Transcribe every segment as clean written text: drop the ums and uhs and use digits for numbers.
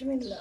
बिस्मिल्लाह।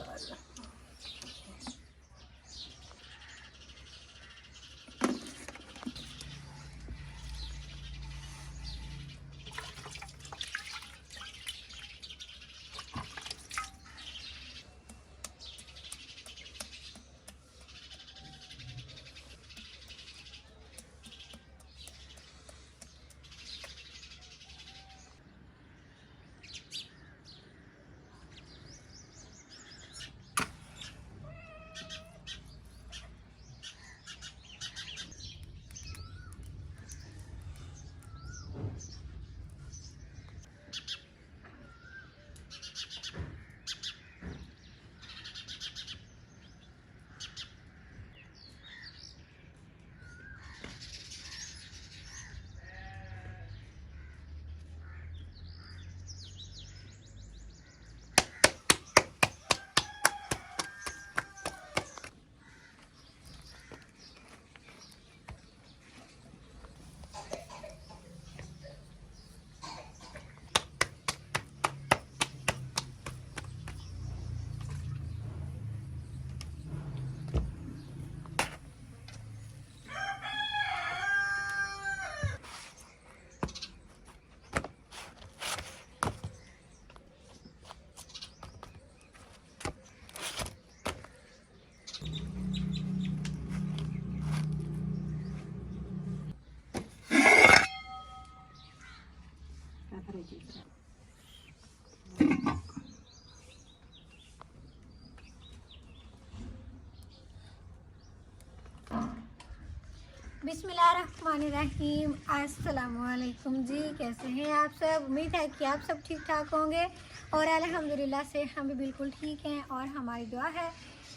बिस्मिल्लाहिर्रहमानिर्रहीम। अस्सलामुअलैकुम जी, कैसे हैं आप सब? उम्मीद है कि आप सब ठीक ठाक होंगे और अल्हम्दुलिल्लाह से हम भी बिल्कुल ठीक हैं। और हमारी दुआ है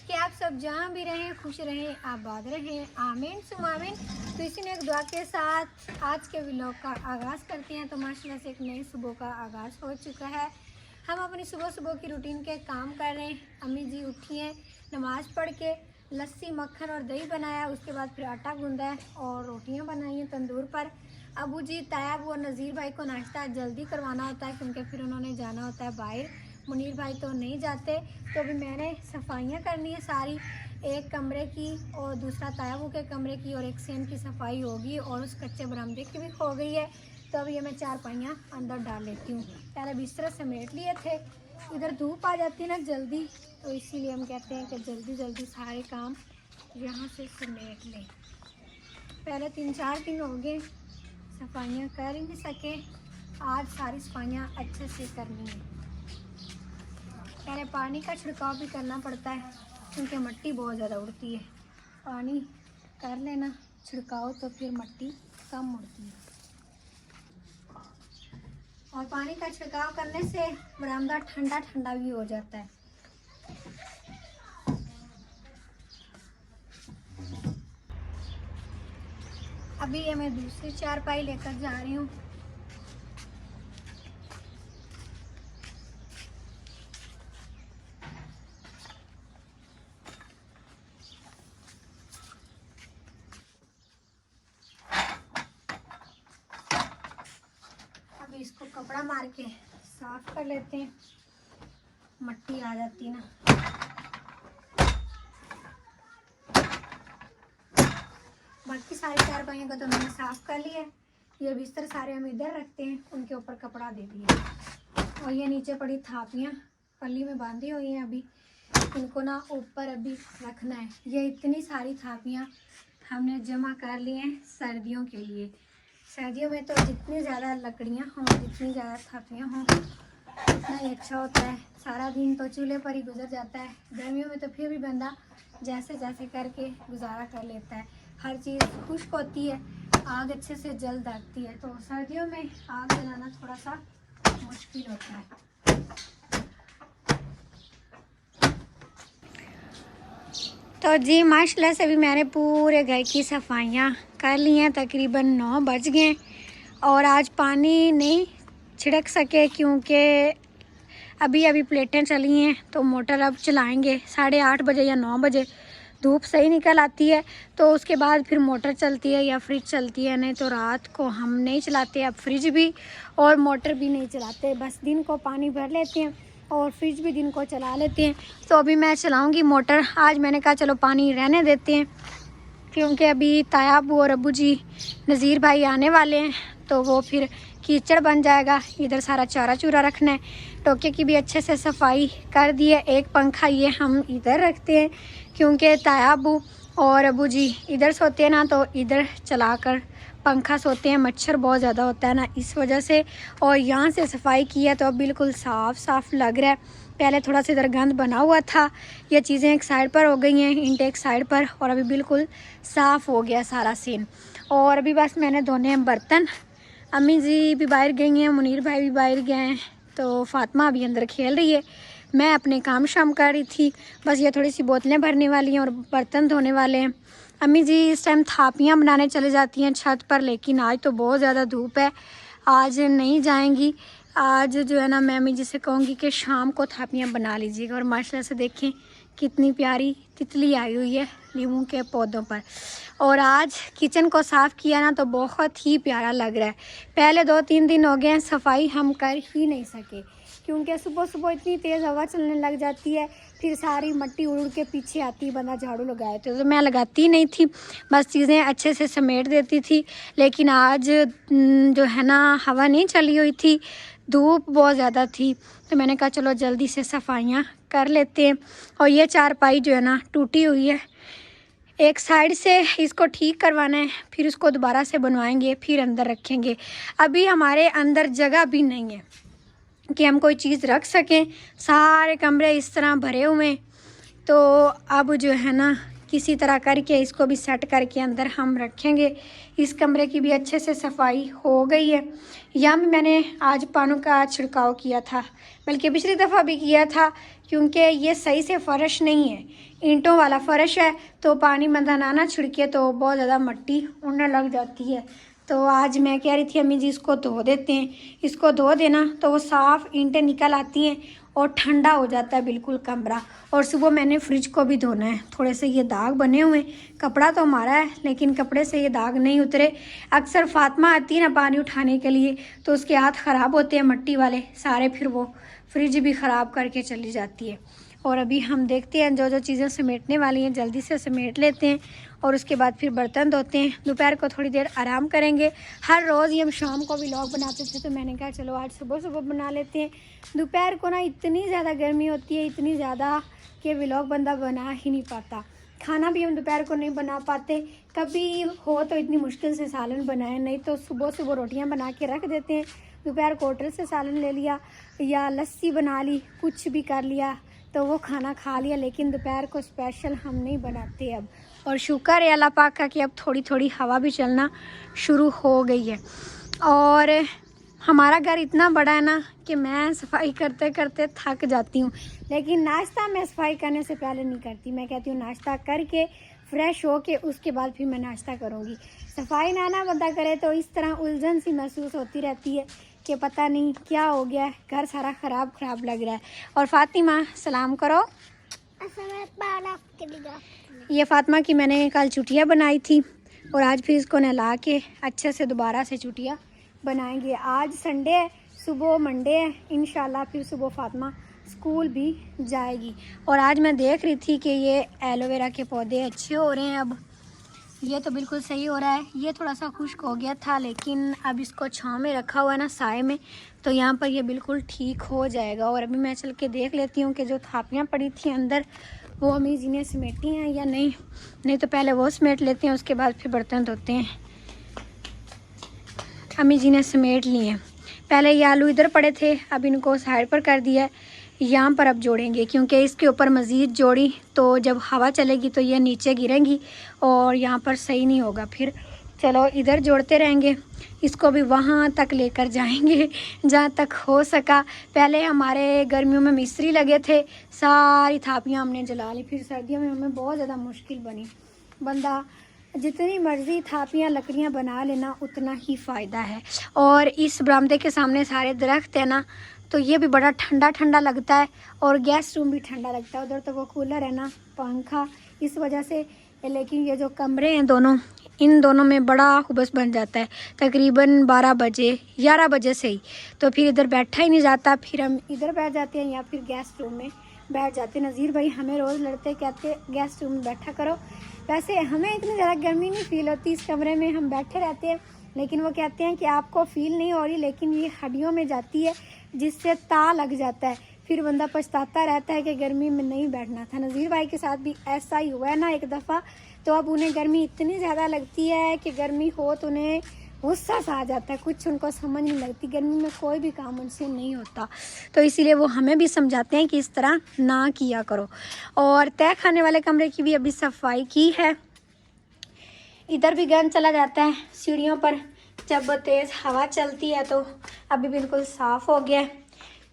कि आप सब जहाँ भी रहें खुश रहें, आबाद रहें, आमीन सुम आमीन। तो इसी ने एक दुआ के साथ आज के व्लॉग का आगाज़ करते हैं। तो माशाल्लाह से एक नई सुबह का आगाज़ हो चुका है। हम अपनी सुबह सुबह की रूटीन के काम कर रहे हैं। अम्मी जी उठी हैं, नमाज़ पढ़ के लस्सी मक्खन और दही बनाया, उसके बाद फिर आटा गूंदा है और रोटियां बनाई हैं तंदूर पर। अबू जी, तायाब और नज़ीर भाई को नाश्ता जल्दी करवाना होता है क्योंकि फिर उन्होंने जाना होता है बाहर। मुनीर भाई तो नहीं जाते। तो अभी मैंने सफाइयाँ करनी है सारी, एक कमरे की और दूसरा तायाबू के कमरे की और एक सेन की सफाई होगी और उस कच्चे बरामदे की भी हो गई है। तो अब ये मैं चारपाइयाँ अंदर डाल लेती हूँ। पहले बिस्तर समेट लिए थे, इधर धूप आ जाती है ना जल्दी, तो इसीलिए हम कहते हैं कि जल्दी जल्दी सारे काम यहाँ से समेट लें। पहले 3-4 दिन हो गए सफाइयाँ कर ही नहीं सके, आज सारी सफाइयाँ अच्छे से करनी है। पहले पानी का छिड़काव भी करना पड़ता है क्योंकि मिट्टी बहुत ज़्यादा उड़ती है। पानी कर लेना छिड़काव तो फिर मिट्टी कम उड़ती है। और पानी का छिड़काव करने से बरामदा ठंडा ठंडा भी हो जाता है। अभी ये मैं दूसरी चारपाई लेकर जा रही हूँ। अभी इसको कपड़ा मार के साफ कर लेते हैं, मिट्टी आ जाती है ना। बाकी सारी चारपाइयों को तो मैंने साफ कर लिया है। ये बिस्तर सारे हम इधर रखते हैं, उनके ऊपर कपड़ा दे दिए। और ये नीचे पड़ी थापियाँ पल्ली में बांधी हुई हैं, अभी इनको ना ऊपर अभी रखना है। ये इतनी सारी थापियाँ हमने जमा कर ली हैं सर्दियों के लिए। सर्दियों में तो जितनी ज़्यादा लकड़ियाँ हों, जितनी ज़्यादा थापियाँ हों, उतना ही अच्छा होता है। सारा दिन तो चूल्हे पर ही गुजर जाता है। गर्मियों में तो फिर भी बंदा जैसे जैसे करके गुजारा कर लेता है। हर चीज़ खुश्क होती है, आग अच्छे से जल जाती है। तो सर्दियों में आग जलाना थोड़ा सा मुश्किल होता है। तो जी माशाल्लाह से भी मैंने पूरे घर की सफाइयाँ कर ली हैं। तकरीबन 9 बज गए और आज पानी नहीं छिड़क सके क्योंकि अभी प्लेटें चली हैं। तो मोटर अब चलाएंगे 8:30 बजे या 9 बजे, धूप सही निकल आती है तो उसके बाद फिर मोटर चलती है या फ्रिज चलती है। नहीं तो रात को हम नहीं चलाते अब फ्रिज भी और मोटर भी नहीं चलाते, बस दिन को पानी भर लेते हैं और फ्रिज भी दिन को चला लेते हैं। तो अभी मैं चलाऊँगी मोटर। आज मैंने कहा चलो पानी रहने देते हैं, क्योंकि अभी ताया अबू और अबू जी नज़ीर भाई आने वाले हैं, तो वो फिर कीचड़ बन जाएगा। इधर सारा चारा चूरा रखना है। टोके की भी अच्छे से सफाई कर दी है। एक पंखा ये हम इधर रखते हैं, क्योंकि ताया अबू और अबू जी इधर सोते हैं ना, तो इधर चलाकर पंखा सोते हैं। मच्छर बहुत ज़्यादा होता है ना, इस वजह से। और यहाँ से सफाई की है तो अब बिल्कुल साफ़ साफ़ लग रहा है। पहले थोड़ा सा इधर गंद बना हुआ था, ये चीज़ें एक साइड पर हो गई हैं, इंटेक साइड पर, और अभी बिल्कुल साफ़ हो गया सारा सीन। और अभी बस मैंने धोने हैं बर्तन। अम्मी जी भी बाहर गई हैं, मुनीर भाई भी बाहर गए हैं, तो फातिमा अभी अंदर खेल रही है। मैं अपने काम शाम कर रही थी। बस ये थोड़ी सी बोतलें भरने वाली हैं और बर्तन धोने वाले हैं। अम्मी जी इस टाइम थापियाँ बनाने चले जाती हैं छत पर, लेकिन आज तो बहुत ज़्यादा धूप है, आज नहीं जाएंगी। आज जो है ना, मैं अम्मी जी से कहूँगी कि शाम को थापियाँ बना लीजिएगा। और माशाल्लाह से देखें कितनी प्यारी तितली आई हुई है नींबू के पौधों पर। और आज किचन को साफ़ किया ना, तो बहुत ही प्यारा लग रहा है। पहले 2-3 दिन हो गए हैं सफाई हम कर ही नहीं सके, क्योंकि सुबह सुबह इतनी तेज़ हवा चलने लग जाती है, फिर सारी मट्टी उड़ के पीछे आती, बंदा झाड़ू लगाए तो मैं लगाती नहीं थी, बस चीज़ें अच्छे से समेट देती थी। लेकिन आज जो है ना, हवा नहीं चली हुई थी, धूप बहुत ज़्यादा थी, तो मैंने कहा चलो जल्दी से सफाइयाँ कर लेते हैं। और ये चारपाई जो है ना, टूटी हुई है, एक साइड से इसको ठीक करवाना है, फिर उसको दोबारा से बनवाएंगे, फिर अंदर रखेंगे। अभी हमारे अंदर जगह भी नहीं है कि हम कोई चीज़ रख सकें, सारे कमरे इस तरह भरे हुए हैं। तो अब जो है ना, किसी तरह करके इसको भी सेट करके अंदर हम रखेंगे। इस कमरे की भी अच्छे से सफाई हो गई है। यहाँ भी मैंने आज पानी का छिड़काव किया था, बल्कि पिछली दफ़ा भी किया था, क्योंकि ये सही से फ़र्श नहीं है, ईंटों वाला फ़र्श है, तो पानी मंदाना छिड़के तो बहुत ज़्यादा मिट्टी उड़ने लग जाती है। तो आज मैं कह रही थी अम्मी जी इसको धो देते हैं, इसको धो देना तो वो साफ़ ईंटें निकल आती हैं और ठंडा हो जाता है बिल्कुल कमरा। और सुबह मैंने फ्रिज को भी धोना है, थोड़े से ये दाग बने हुए हैं, कपड़ा तो हमारा है लेकिन कपड़े से ये दाग नहीं उतरे। अक्सर फातिमा आती है ना पानी उठाने के लिए, तो उसके हाथ ख़राब होते हैं मट्टी वाले सारे, फिर वो फ्रिज भी ख़राब करके चली जाती है। और अभी हम देखते हैं जो जो चीज़ें समेटने वाली हैं जल्दी से समेट लेते हैं, और उसके बाद फिर बर्तन धोते हैं। दोपहर को थोड़ी देर आराम करेंगे। हर रोज़ ही हम शाम को व्लॉग बनाते थे, तो मैंने कहा चलो आज सुबह सुबह बना लेते हैं। दोपहर को ना इतनी ज़्यादा गर्मी होती है, इतनी ज़्यादा कि व्लॉग बंदा बना ही नहीं पाता। खाना भी हम दोपहर को नहीं बना पाते, कभी हो तो इतनी मुश्किल से सालन बनाए, नहीं तो सुबह सुबह रोटियाँ बना के रख देते हैं। दोपहर को होटल से सालन ले लिया या लस्सी बना ली, कुछ भी कर लिया, तो वो खाना खा लिया। लेकिन दोपहर को स्पेशल हम नहीं बनाते अब। और शुक्र है अल्लाह पाक का कि अब थोड़ी थोड़ी हवा भी चलना शुरू हो गई है। और हमारा घर इतना बड़ा है ना कि मैं सफाई करते करते थक जाती हूँ, लेकिन नाश्ता मैं सफाई करने से पहले नहीं करती। मैं कहती हूँ नाश्ता करके फ्रेश हो के उसके बाद फिर मैं नाश्ता करूँगी। सफाई ना बंदा करे तो इस तरह उलझन सी महसूस होती रहती है कि पता नहीं क्या हो गया है, घर सारा ख़राब लग रहा है। और फातिमा सलाम करो। ये फातिमा की मैंने कल चुटिया बनाई थी, और आज फिर इसको नहला के अच्छे से दोबारा से चुटिया बनाएंगे। आज संडे है, सुबह मंडे है, इंशाल्लाह फिर सुबह फातिमा स्कूल भी जाएगी। और आज मैं देख रही थी कि ये एलोवेरा के पौधे अच्छे हो रहे हैं। अब ये तो बिल्कुल सही हो रहा है। ये थोड़ा सा खुश्क हो गया था, लेकिन अब इसको छांव में रखा हुआ है ना, साए में, तो यहाँ पर ये बिल्कुल ठीक हो जाएगा। और अभी मैं चल के देख लेती हूँ कि जो थापियाँ पड़ी थी अंदर, वो अम्मी जी ने समेटी हैं या नहीं तो पहले वो समेट लेते हैं, उसके बाद फिर बर्तन धोते हैं। अम्मी जी ने समेट लिए हैं। पहले ये आलू इधर पड़े थे, अब इनको साइड पर कर दिया है। यहाँ पर अब जोड़ेंगे, क्योंकि इसके ऊपर मज़ीद जोड़ी तो जब हवा चलेगी तो ये नीचे गिरेंगी और यहाँ पर सही नहीं होगा। फिर चलो इधर जोड़ते रहेंगे, इसको भी वहाँ तक लेकर जाएंगे जहाँ तक हो सका। पहले हमारे गर्मियों में मिस्त्री लगे थे, सारी थापियाँ हमने जला ली। फिर सर्दियों में हमें बहुत ज़्यादा मुश्किल बनी। बंदा जितनी मर्ज़ी थापियाँ लकड़ियाँ बना लेना, उतना ही फ़ायदा है। और इस बरामदे के सामने सारे दरख्त है ना, तो ये भी बड़ा ठंडा ठंडा लगता है, और गैस रूम भी ठंडा लगता है। उधर तो वो कूलर है ना, पंखा, इस वजह से। लेकिन ये जो कमरे हैं दोनों, इन दोनों में बड़ा हुबस बन जाता है तकरीबन 12 बजे 11 बजे से ही। तो फिर इधर बैठा ही नहीं जाता, फिर हम इधर बैठ जाते हैं या फिर गेस्ट रूम में बैठ जाते हैं। नज़ीर भाई हमें रोज़ लड़ते, कहते गेस्ट रूम में बैठा करो। वैसे हमें इतनी ज़्यादा गर्मी नहीं फील होती, इस कमरे में हम बैठे रहते हैं, लेकिन वो कहते हैं कि आपको फ़ील नहीं हो रही, लेकिन ये हड्डियों में जाती है जिससे ता लग जाता है, फिर बंदा पछताता रहता है कि गर्मी में नहीं बैठना था। नज़ीर भाई के साथ भी ऐसा ही हुआ है ना एक दफ़ा, तो अब उन्हें गर्मी इतनी ज़्यादा लगती है कि गर्मी हो तो उन्हें गुस्सा सा आ जाता है, कुछ उनको समझ नहीं लगती, गर्मी में कोई भी काम उनसे नहीं होता। तो इसीलिए वो हमें भी समझाते हैं कि इस तरह ना किया करो। और तय खाने वाले कमरे की भी अभी सफाई की है। इधर भी गंद चला जाता है सीढ़ियों पर जब तेज़ हवा चलती है, तो अभी बिल्कुल साफ़ हो गया।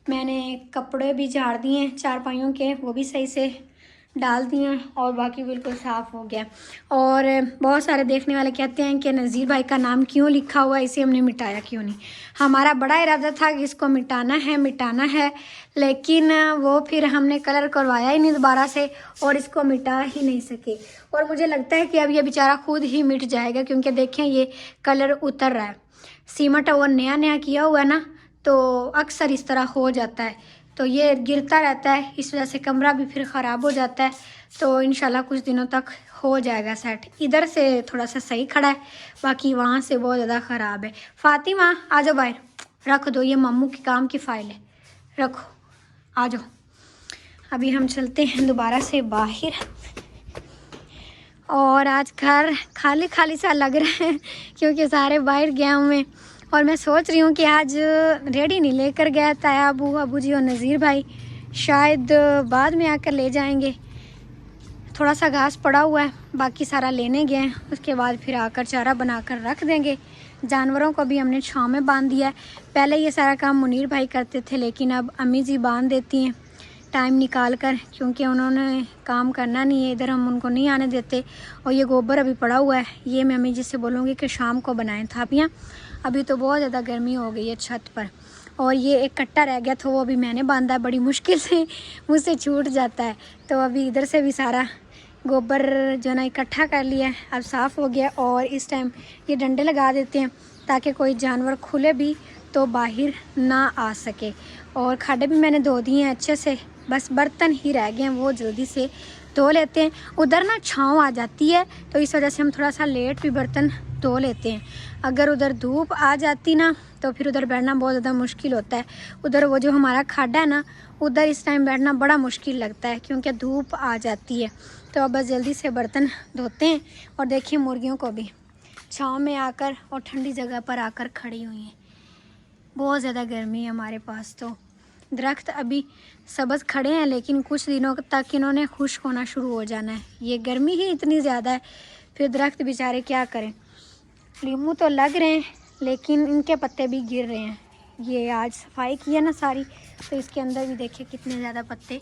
मैंने कपड़े भी झाड़ दिए हैं चारपाइयों के, वो भी सही से डाल दिए हैं और बाकी बिल्कुल साफ़ हो गया। और बहुत सारे देखने वाले कहते हैं कि नज़ीर भाई का नाम क्यों लिखा हुआ है, इसे हमने मिटाया क्यों नहीं। हमारा बड़ा इरादा था कि इसको मिटाना है, लेकिन वो फिर हमने कलर करवाया ही नहीं दोबारा से और इसको मिटा ही नहीं सके। और मुझे लगता है कि अब ये बेचारा खुद ही मिट जाएगा, क्योंकि देखें ये कलर उतर रहा है। सीमेंट और नया किया हुआ है ना, तो अक्सर इस तरह हो जाता है, तो ये गिरता रहता है, इस वजह से कमरा भी फिर ख़राब हो जाता है। तो इंशाल्लाह कुछ दिनों तक हो जाएगा सेट। इधर से थोड़ा सा सही खड़ा है, बाकी वहाँ से बहुत ज़्यादा ख़राब है। फातिमा आ जाओ बाहर, रख दो, ये मम्मू के काम की फ़ाइल है, रखो, आ जाओ। अभी हम चलते हैं दोबारा से बाहर, और आज घर खाली खाली सा लग रहा है क्योंकि सारे बाहर गए हुए हैं। और मैं सोच रही हूँ कि आज रेडी नहीं लेकर गया ताया अबू जी और नज़ीर भाई, शायद बाद में आकर ले जाएंगे। थोड़ा सा घास पड़ा हुआ है, बाकी सारा लेने गए हैं, उसके बाद फिर आकर चारा बनाकर रख देंगे। जानवरों को भी हमने छाँव में बांध दिया है। पहले ये सारा काम मुनीर भाई करते थे, लेकिन अब अम्मी जी बांध देती हैं टाइम निकाल कर, क्योंकि उन्होंने काम करना नहीं है, इधर हम उनको नहीं आने देते। और ये गोबर अभी पड़ा हुआ है, ये मैं अम्मी जी से बोलूँगी कि शाम को बनाएं थापियाँ। अभी तो बहुत ज़्यादा गर्मी हो गई है छत पर। और ये एक कट्टा रह गया था, वो अभी मैंने बांधा है, बड़ी मुश्किल से मुझसे छूट जाता है। तो अभी इधर से भी सारा गोबर जो ना इकट्ठा कर लिया है, अब साफ़ हो गया। और इस टाइम ये डंडे लगा देते हैं ताकि कोई जानवर खुले भी तो बाहर ना आ सके। और खाडे भी मैंने धो दिए हैं अच्छे से, बस बर्तन ही रह गए हैं, वो जल्दी से धो लेते हैं। उधर ना छाँव आ जाती है, तो इस वजह से हम थोड़ा सा लेट भी बर्तन धो लेते हैं। अगर उधर धूप आ जाती ना, तो फिर उधर बैठना बहुत ज़्यादा मुश्किल होता है। उधर वो जो हमारा खाडा है ना, उधर इस टाइम बैठना बड़ा मुश्किल लगता है क्योंकि धूप आ जाती है। तो अब बस जल्दी से बर्तन धोते हैं। और देखिए मुर्गियों को भी छाँव में आकर और ठंडी जगह पर आकर खड़ी हुई हैं। बहुत ज़्यादा गर्मी है हमारे पास, तो दरख्त अभी सब्ज़ खड़े हैं, लेकिन कुछ दिनों तक इन्होंने खुश्क होना शुरू हो जाना है। ये गर्मी ही इतनी ज़्यादा है, फिर दरख्त बेचारे क्या करें। लीमू तो लग रहे हैं, लेकिन इनके पत्ते भी गिर रहे हैं। ये आज सफाई की है ना सारी, तो इसके अंदर भी देखिए कितने ज़्यादा पत्ते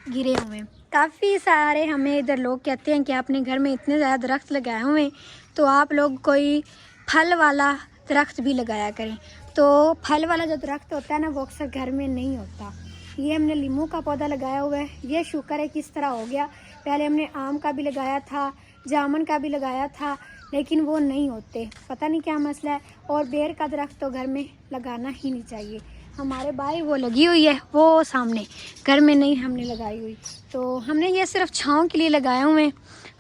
गिरे हुए हैं। काफ़ी सारे हमें इधर लोग कहते हैं कि अपने घर में इतने ज़्यादा दरख्त लगाए हुए हैं, तो आप लोग कोई फल वाला दरख्त भी लगाया करें। तो फल वाला जो दरख्त होता है ना, वो अक्सर घर में नहीं होता। ये हमने लीमू का पौधा लगाया हुआ है, ये शुक्र है किस तरह हो गया। पहले हमने आम का भी लगाया था, जामुन का भी लगाया था, लेकिन वो नहीं होते, पता नहीं क्या मसला है। और बेर का दरख्त तो घर में लगाना ही नहीं चाहिए। हमारे भाई वो लगी हुई है, वो सामने, घर में नहीं हमने लगाई हुई। तो हमने ये सिर्फ छाँव के लिए लगाए हुए हैं।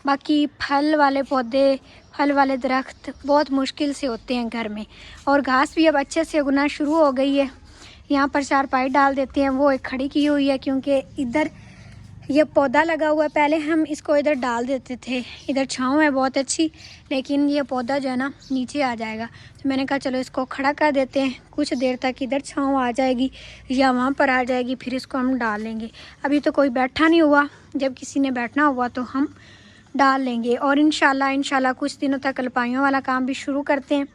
बाकी फल वाले पौधे, फल वाले दरख्त बहुत मुश्किल से होते हैं घर में। और घास भी अब अच्छे से उगना शुरू हो गई है। यहाँ पर चारपाई डाल देते हैं, वो एक खड़ी की हुई है क्योंकि इधर ये पौधा लगा हुआ है। पहले हम इसको इधर डाल देते थे, इधर छाँव है बहुत अच्छी, लेकिन ये पौधा जो है ना नीचे आ जाएगा। तो मैंने कहा चलो इसको खड़ा कर देते हैं, कुछ देर तक इधर छाँव आ जाएगी या वहाँ पर आ जाएगी, फिर इसको हम डाल लेंगे। अभी तो कोई बैठा नहीं हुआ, जब किसी ने बैठना हुआ तो हम डाल लेंगे। और इंशाल्लाह कुछ दिनों तक अल्पाइयों वाला काम भी शुरू करते हैं।